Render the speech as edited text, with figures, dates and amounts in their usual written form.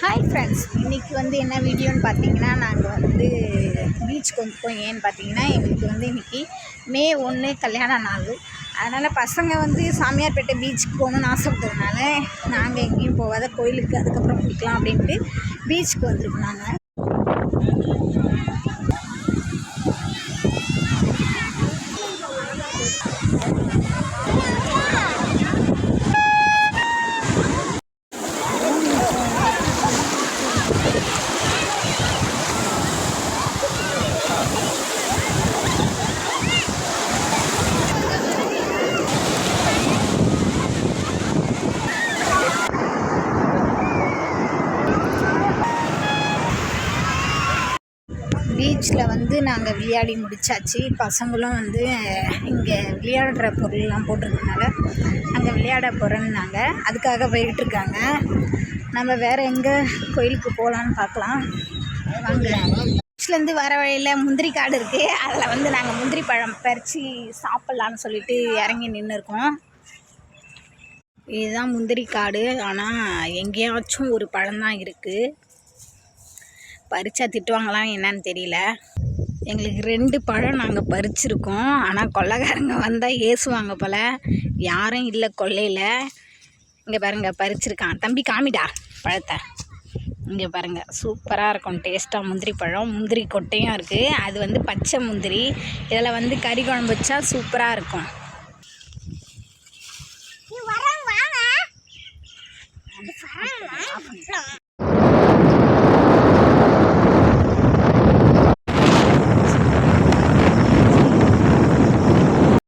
Hi friends, இன்றைக்கி என்ன வீடியோன்னு பார்த்தீங்கன்னா, நாங்கள் பீச்சுக்கு வந்துட்டோம். ஏன்னு பார்த்தீங்கன்னா, எங்களுக்கு இன்றைக்கி மே 1 கல்யாண நாள். அதனால் பசங்க சாமியார்பேட்டை பீச்சுக்கு போகணுன்னு ஆசைப்பட்டதுனால நாங்கள் எங்கேயும் போகாத கோயிலுக்கு அதுக்கப்புறம் போய்க்கலாம் அப்படின்ட்டு பீச்சுக்கு வந்துருக்கோம். நாங்கள் பீச்சில் நாங்கள் விளையாடி முடித்தாச்சு. பசங்களும் இங்கே விளையாடுற பொருள்லாம் போட்டிருக்கனால அங்கே விளையாட போகிறோன்னாங்க. அதுக்காக போயிட்டுருக்காங்க. நம்ம வேறு எங்கே கோயிலுக்கு போகலான்னு பார்க்கலாம் வாங்க. பீச்லேருந்து வர வழியில் முந்திரி காடு இருக்குது. அதில் நாங்கள் முந்திரி பழம் பறித்து சாப்பிட்லான்னு சொல்லிட்டு இறங்கி நின்றுருக்கோம். இதுதான் முந்திரி காடு. ஆனால் எங்கேயாச்சும் ஒரு பழம்தான் இருக்குது. பறிச்சா திட்டுவாங்களாம் என்னன்னு தெரியல. எங்களுக்கு 2 பழம் நாங்கள் பறிச்சிருக்கோம். ஆனால் கொள்ளைக்காரங்க வந்தால் ஏசுவாங்க போல். யாரும் இல்லை கொள்ளையில். இங்கே பாருங்கள், பறிச்சிருக்கான். தம்பி காமிடா பழத்தை. இங்கே பாருங்கள், சூப்பராக இருக்கும் டேஸ்ட்டாக முந்திரி பழம். முந்திரி கொட்டையும் இருக்குது. அது பச்சை முந்திரி. இதில் கறி குழம்பு வச்சா சூப்பராக இருக்கும்.